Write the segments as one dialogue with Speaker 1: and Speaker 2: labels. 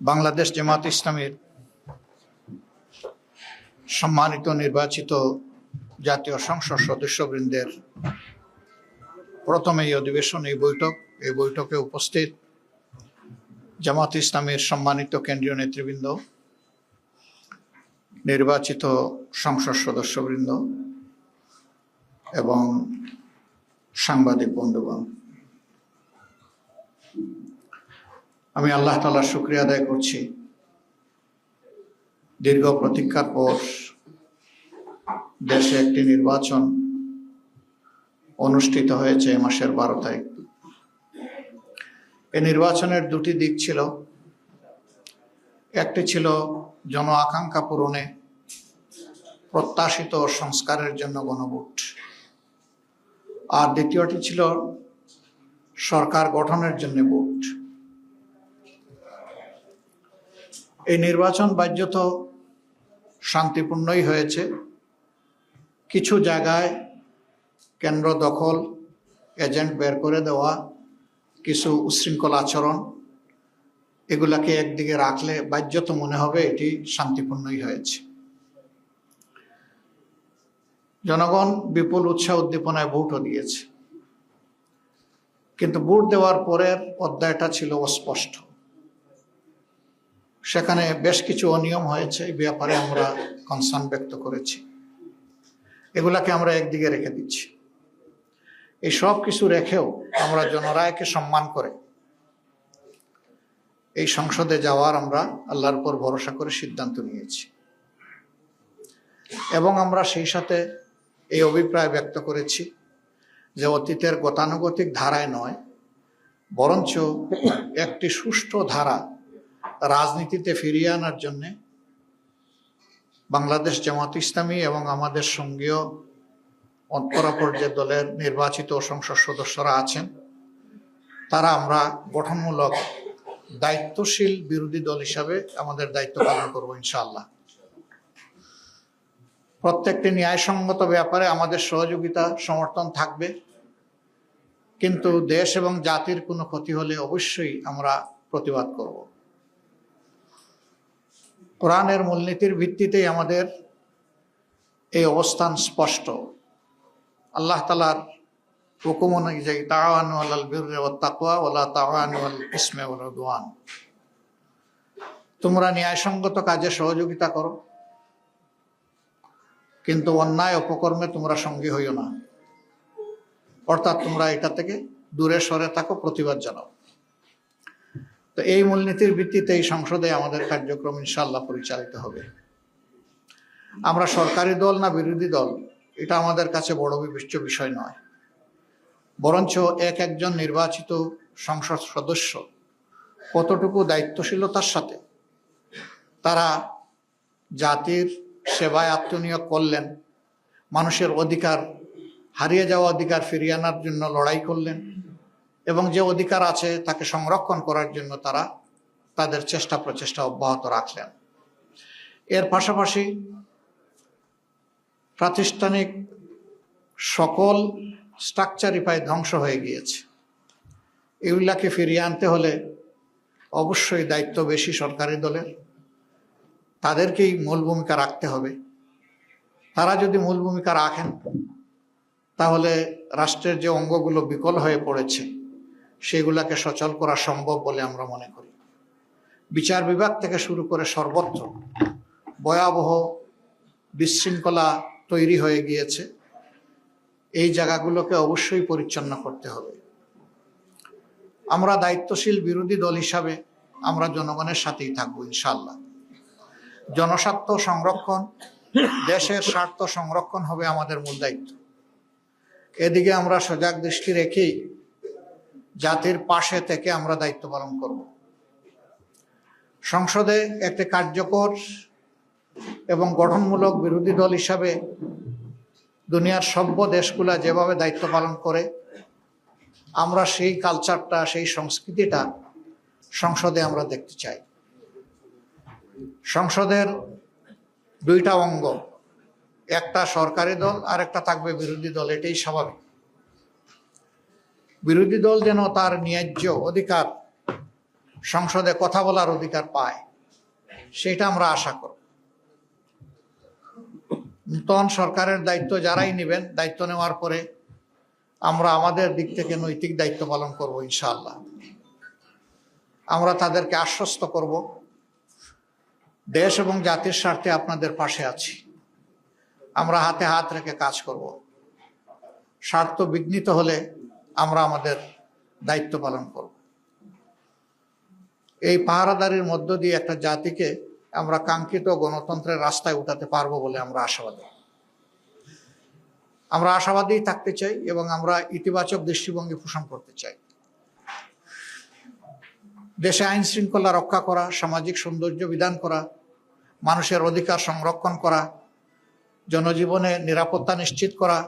Speaker 1: বাংলাদেশ জামাত ইসলামীর সম্মানিত নির্বাচিত জাতীয় সংসদ সদস্যবৃন্দের প্রথম এই অধিবেশন, এই বৈঠকে উপস্থিত জামাত ইসলামীর সম্মানিত কেন্দ্রীয় নেতৃবৃন্দ, নির্বাচিত সংসদ সদস্যবৃন্দ এবং সাংবাদিক বন্ধুগণ, আমি আল্লাহ তাআলার শুকরিয়া আদায় করছি। দীর্ঘ প্রতীক্ষার পর দেশে একটি নির্বাচন অনুষ্ঠিত হয়েছে এই মাসের 12 তারিখ। এই নির্বাচনের দুটি দিক ছিল। একটি ছিল জন আকাঙ্ক্ষা পূরণে প্রত্যাশিত সংস্কারের জন্য গণভোট, আর দ্বিতীয়টি ছিল সরকার গঠনের জন্য ভোট। এই নির্বাচন বাহ্যত শান্তিপূর্ণই হয়েছে। কিছু জায়গায় কেন্দ্র দখল, এজেন্ট বের করে দেওয়া, কিছু উচ্ছৃঙ্খল আচরণ, এগুলাকে একদিকে রাখলে বাহ্যত মনে হবে এটি শান্তিপূর্ণই হয়েছে। জনগণ বিপুল উৎসাহ উদ্দীপনায় ভোটও দিয়েছে, কিন্তু ভোট দেওয়ার পরের অধ্যায়টা ছিল অস্পষ্ট। সেখানে বেশ কিছু অনিয়ম হয়েছে, এই ব্যাপারে আমরা কনসার্ন ব্যক্ত করেছি। এগুলাকে আমরা একদিকে রেখে দিচ্ছি। এই সব কিছু রেখেও আমরা জনরায়কে সম্মান করে এই সংসদে যাওয়ার আমরা আল্লাহর উপর ভরসা করে সিদ্ধান্ত নিয়েছি, এবং আমরা সেই সাথে এই অভিপ্রায় ব্যক্ত করেছি যে অতীতের গতানুগতিক ধারায় নয়, বরঞ্চ একটি সুষ্ঠু ধারা রাজনীতিতে ফিরিয়ে আনার জন্যে বাংলাদেশ জামাত ইসলামী এবং আমাদের সঙ্গীয় অপরাপর যে দলের নির্বাচিত সংসদ সদস্যরা আছেন, তারা আমরা গঠনমূলক দায়িত্বশীল বিরোধী দল হিসাবে আমাদের দায়িত্ব পালন করব ইনশাআল্লাহ। প্রত্যেকটি ন্যায়সঙ্গত ব্যাপারে আমাদের সহযোগিতা সমর্থন থাকবে, কিন্তু দেশ এবং জাতির কোনো ক্ষতি হলে অবশ্যই আমরা প্রতিবাদ করব। কোরআনের মূলনীতির ভিত্তিতেই আমাদের এই অবস্থান স্পষ্ট। আল্লাহ তাআলার হুকুম অনুযায়ী তাআওয়ানু আলাল বিররি ওয়াত তাকওয়া ওয়ালা তাআওয়ানু আলাল ইসমি ওয়াল উদওয়ান, তোমরা ন্যায়সঙ্গত কাজে সহযোগিতা করো, কিন্তু অন্যায় অপকর্মে তোমরা সঙ্গী হইও না। অর্থাৎ তোমরা এটা থেকে দূরে সরে থাকো, প্রতিবাদ জানাও। তো এই মূলনীতির ভিত্তিতে এই সংসদে আমাদের কার্যক্রম ইনশাআল্লাহ পরিচালিত হবে। আমরা সরকারি দল না বিরোধী দল, এটা আমাদের কাছে বড় বিবেচ্য বিষয় নয়, বরঞ্চ একজন নির্বাচিত সংসদ সদস্য কতটুকু দায়িত্বশীলতার সাথে তারা জাতির সেবায় আত্মনিয়োগ করলেন, মানুষের অধিকার, হারিয়ে যাওয়া অধিকার ফিরিয়ে আনার জন্য লড়াই করলেন, এবং যে অধিকার আছে তাকে সংরক্ষণ করার জন্য তারা তাদের চেষ্টা প্রচেষ্টা অব্যাহত রাখলেন। এর পাশাপাশি প্রাতিষ্ঠানিক সকল স্ট্রাকচারই প্রায় ধ্বংস হয়ে গিয়েছে। এগুলাকে ফিরিয়ে আনতে হলে অবশ্যই দায়িত্ব বেশি সরকারি দলের, তাদেরকেই মূল ভূমিকা রাখতে হবে। তারা যদি মূল ভূমিকা রাখেন, তাহলে রাষ্ট্রের যে অঙ্গগুলো বিকল হয়ে পড়েছে সেগুলাকে সচল করা সম্ভব বলে আমরা মনে করি। বিচার বিভাগ থেকে শুরু করে সর্বত্র ভয়াবহ বিশৃঙ্খলা তৈরি হয়ে গিয়েছে। এই জায়গাগুলোকে অবশ্যই পরিচ্ছন্ন করতে হবে। আমরা দায়িত্বশীল বিরোধী দল হিসাবে আমরা জনগণের সাথেই থাকবো ইনশাআল্লাহ। জনস্বার্থ সংরক্ষণ, দেশের স্বার্থ সংরক্ষণ হবে আমাদের মূল দায়িত্ব। এদিকে আমরা সজাগ দৃষ্টি রেখেই জাতির পাশে থেকে আমরা দায়িত্ব পালন করব। সংসদে একটি কার্যকর এবং গঠনমূলক বিরোধী দল হিসাবে দুনিয়ার সভ্য দেশগুলা যেভাবে দায়িত্ব পালন করে, আমরা সেই কালচারটা, সেই সংস্কৃতিটা সংসদে আমরা দেখতে চাই। সংসদের দুইটা অঙ্গ, একটা সরকারি দল আর একটা থাকবে বিরোধী দল, এটাই স্বাভাবিক। বিরোধী দল যেন তার ন্যায্য অধিকার সংসদে কথা বলার অধিকার পায়, সেটা আমরা আশা করব। নতুন সরকারের দায়িত্ব যারাই নেবেন, দায়িত্ব নেওয়ার পরে আমরা আমাদের দিক থেকে নৈতিক দায়িত্ব পালন করব ইনশাআল্লাহ। আমরা তাদেরকে আশ্বস্ত করব, দেশ এবং জাতির স্বার্থে আপনাদের পাশে আছি। আমরা হাতে হাত রেখে কাজ করব। স্বার্থ বিঘ্নিত হলে আমরা আমাদের দায়িত্ব পালন করব। এই পাহারাদারির মধ্য দিয়ে একটা জাতিকে আমরা কাঙ্ক্ষিত গণতন্ত্রের রাস্তায় উঠাতে পারবো বলে আমরা আশাবাদী। আমরা আশাবাদী থাকতে চাই এবং আমরা ইতিবাচক দৃষ্টিভঙ্গি পোষণ করতে চাই। দেশে আইন শৃঙ্খলা রক্ষা করা, সামাজিক সৌন্দর্য বিধান করা, মানুষের অধিকার সংরক্ষণ করা, জনজীবনে নিরাপত্তা নিশ্চিত করা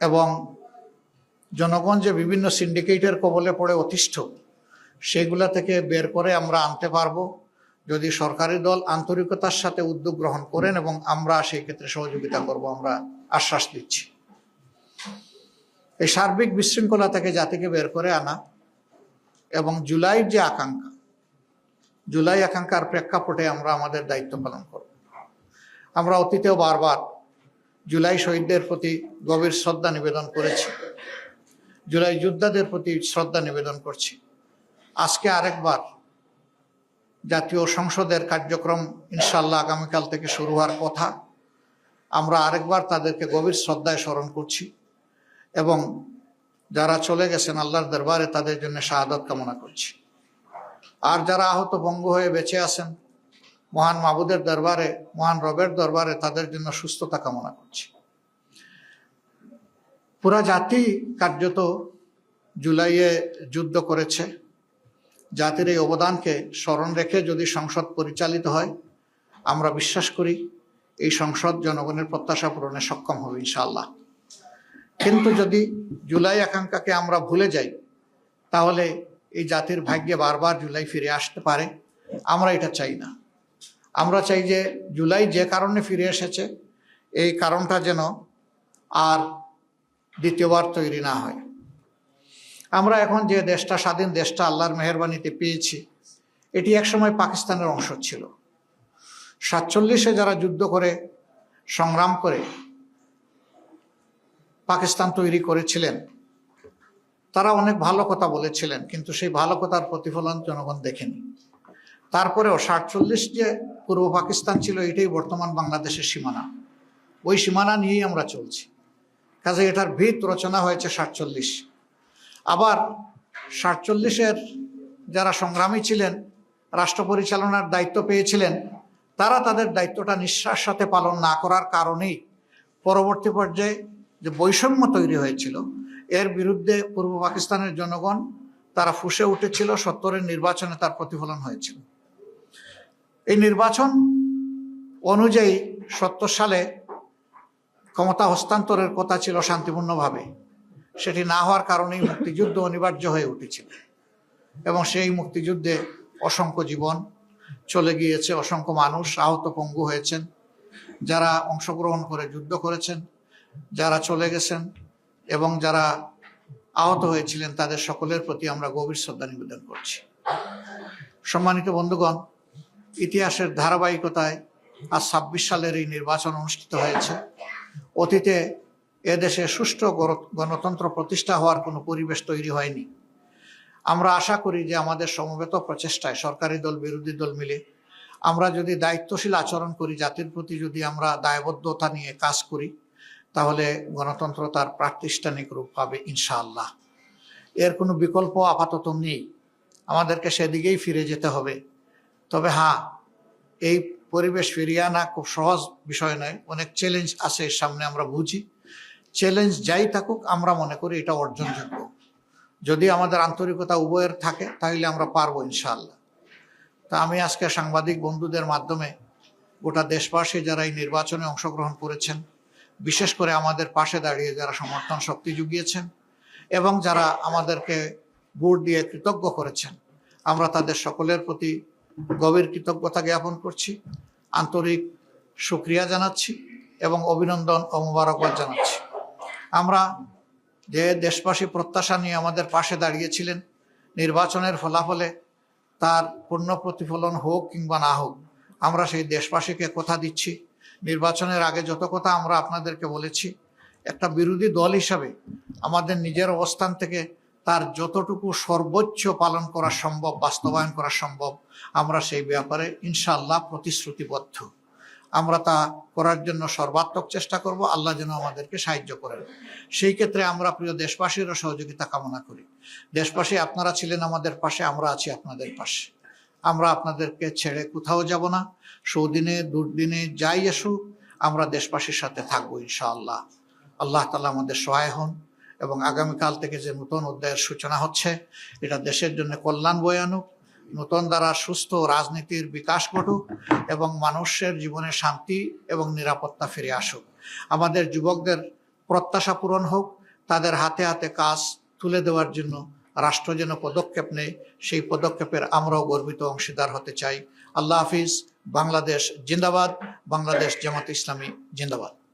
Speaker 1: এবং জনগণ যে বিভিন্ন সিন্ডিকেটের কবলে পড়ে অতিষ্ঠ, সেগুলা থেকে বের করে আমরা আনতে পারবো যদি সরকারি দল আন্তরিকতার সাথে উদ্যোগ গ্রহণ করেন, এবং আমরা সেই ক্ষেত্রে সহযোগিতা করব, আমরা আশ্বাস দিচ্ছি। এই সার্বিক বিশৃঙ্খলা থেকে জাতিকে বের করে আনা এবং জুলাইয়ের যে আকাঙ্ক্ষা, জুলাই আকাঙ্ক্ষার প্রেক্ষাপটে আমরা আমাদের দায়িত্ব পালন করব। আমরা অতীতেও বারবার জুলাই শহীদদের প্রতি গভীর শ্রদ্ধা নিবেদন করেছি, জুলাই যোদ্ধাদের প্রতি শ্রদ্ধা নিবেদন করছি। আজকে আরেকবার জাতীয় সংসদের কার্যক্রম ইনশাআল্লাহ আগামীকাল থেকে শুরু হওয়ার কথা, আমরা আরেকবার তাদেরকে গভীর শ্রদ্ধায় স্মরণ করছি এবং যারা চলে গেছেন আল্লাহর দরবারে তাদের জন্য শাহাদাত কামনা করছি। আর যারা আহত পঙ্গু হয়ে বেঁচে আছেন, মহান মাবুদের দরবারে, মহান রবের দরবারে তাদের জন্য সুস্থতা কামনা করছি। পুরা জাতি কার্যত জুলাইয়ে যুদ্ধ করেছে। জাতির এই অবদানকে স্মরণ রেখে যদি সংসদ পরিচালিত হয়, আমরা বিশ্বাস করি এই সংসদ জনগণের প্রত্যাশা পূরণে সক্ষম হবে ইনশাআল্লাহ। কিন্তু যদি জুলাই আকাঙ্ক্ষাকে আমরা ভুলে যাই, তাহলে এই জাতির ভাগ্যে বারবার জুলাই ফিরে আসতে পারে। আমরা এটা চাই না। আমরা চাই যে জুলাই যে কারণে ফিরে এসেছে, এই কারণটা যেন আর দ্বিতীয়বার তৈরি না হয়। আমরা এখন যে দেশটা, স্বাধীন দেশটা আল্লাহর মেহেরবানিতে পেয়েছি, এটি একসময় পাকিস্তানের অংশ ছিল। 47-এ যারা যুদ্ধ করে, সংগ্রাম করে পাকিস্তান তৈরি করেছিলেন, তারা অনেক ভালো কথা বলেছিলেন, কিন্তু সেই ভালো কথার প্রতিফলন জনগণ দেখেনি। তারপরেও 47 যে পূর্ব পাকিস্তান ছিল, এটাই বর্তমান বাংলাদেশের সীমানা। ওই সীমানা নিয়েই আমরা চলছি। কাজে এটার ভিত রচনা হয়েছে 47। আবার 47-এর যারা সংগ্রামী ছিলেন, রাষ্ট্র পরিচালনার দায়িত্ব পেয়েছিলেন, তারা তাদের দায়িত্বটা নিঃশ্বাস সাথে পালন না করার কারণেই পরবর্তী পর্যায়ে যে বৈষম্য তৈরি হয়েছিল, এর বিরুদ্ধে পূর্ব পাকিস্তানের জনগণ তারা ফুঁসে উঠেছিল। 70-এর নির্বাচনে তার প্রতিফলন হয়েছিল। এই নির্বাচন অনুযায়ী 70 সালে ক্ষমতা হস্তান্তরের কথা ছিল শান্তিপূর্ণভাবে, সেটি না হওয়ার কারণেই মুক্তিযুদ্ধ অনিবার্য হয়ে উঠেছিল এবং সেই মুক্তিযুদ্ধে অসংখ্য জীবন চলে গিয়েছে, অসংখ্য মানুষ আহত পঙ্গু হয়েছেন। যারা অংশগ্রহণ করে যুদ্ধ করেছেন, যারা চলে গেছেন এবং যারা আহত হয়েছিলেন, তাদের সকলের প্রতি আমরা গভীর শ্রদ্ধা নিবেদন করছি। সম্মানিত বন্ধুগণ, ইতিহাসের ধারাবাহিকতায় আজ 26 সালের এই নির্বাচন অনুষ্ঠিত হয়েছে। অতীতে এদেশে সুষ্ঠু গণতন্ত্র প্রতিষ্ঠা হওয়ার কোনো পরিবেশ তৈরি হয়নি। আমরা আশা করি যে আমাদের সমবেত প্রচেষ্টায় সরকারি দল, বিরোধী দল মিলে আমরা যদি দায়িত্বশীল আচরণ করি, জাতির প্রতি যদি আমরা দায়বদ্ধতা নিয়ে কাজ করি, তাহলে গণতন্ত্র তার প্রাতিষ্ঠানিক রূপ পাবে ইনশাআল্লাহ। এর কোনো বিকল্প আপাতত নেই। আমাদেরকে সেদিকেই ফিরে যেতে হবে। তবে হ্যাঁ, এই পরিবেশ ফিরিয়ে আনা খুব সহজ বিষয় নয়। অনেক চ্যালেঞ্জ আছে এর সামনে, আমরা বুঝি। চ্যালেঞ্জ যাই থাকুক, আমরা মনে করি এটা অর্জনযোগ্য। যদি আমাদের আন্তরিকতা উভয়ের থাকে, তাহলে আমরা পারবো ইনশাআল্লাহ। তা আমি আজকে সাংবাদিক বন্ধুদের মাধ্যমে গোটা দেশবাসী যারা এই নির্বাচনে অংশগ্রহণ করেছেন, বিশেষ করে আমাদের পাশে দাঁড়িয়ে যারা সমর্থন শক্তি জুগিয়েছেন এবং যারা আমাদেরকে ভোট দিয়ে কৃতজ্ঞ করেছেন, আমরা তাদের সকলের প্রতি গভীর কৃতজ্ঞতা জ্ঞাপন করছি, আন্তরিক শুকরিয়া জানাচ্ছি এবং অভিনন্দন ও মোবারকবাদ জানাচ্ছি। আমরা যে দেশবাসী প্রত্যাশা নিয়ে আমাদের পাশে দাঁড়িয়েছিলেন, নির্বাচনের ফলাফলে তার পূর্ণ প্রতিফলন হোক কিংবা না হোক, আমরা সেই দেশবাসীকে কথা দিচ্ছি, নির্বাচনের আগে যত কথা আমরা আপনাদেরকে বলেছি, একটা বিরোধী দল হিসাবে আমাদের নিজের অবস্থান থেকে তার যতটুকু সর্বোচ্চ পালন করা সম্ভব, বাস্তবায়ন করা সম্ভব, আমরা সেই ব্যাপারে ইনশাআল্লাহ প্রতিশ্রুতিবদ্ধ। আমরা তা করার জন্য সর্বাত্মক চেষ্টা করব। আল্লাহ যেন আমাদেরকে সাহায্য করেন। সেই ক্ষেত্রে আমরা প্রিয় দেশবাসীরও সহযোগিতা কামনা করি। দেশবাসী, আপনারা ছিলেন আমাদের পাশে, আমরা আছি আপনাদের পাশে। আমরা আপনাদেরকে ছেড়ে কোথাও যাব না। সুদিনে দুর্দিনে যাই আসুক, আমরা দেশবাসীর সাথে থাকবো ইনশাআল্লাহ। আল্লাহ তাআলা আমাদের সহায় হন এবং আগামীকাল থেকে যে নতুন অধ্যায়ের সূচনা হচ্ছে, এটা দেশের জন্য কল্যাণ বয়ে আনুক, নতুন দ্বারা সুস্থ রাজনীতির বিকাশ ঘটুক এবং মানুষের জীবনে শান্তি এবং নিরাপত্তা ফিরে আসুক। আমাদের যুবকদের প্রত্যাশা পূরণ হোক, তাদের হাতে হাতে কাজ তুলে দেওয়ার জন্য রাষ্ট্র যেন পদক্ষেপ নেয়, সেই পদক্ষেপের আমরাও গর্বিত অংশীদার হতে চাই। আল্লাহ হাফিজ। বাংলাদেশ জিন্দাবাদ। বাংলাদেশ জামাত ইসলামী জিন্দাবাদ।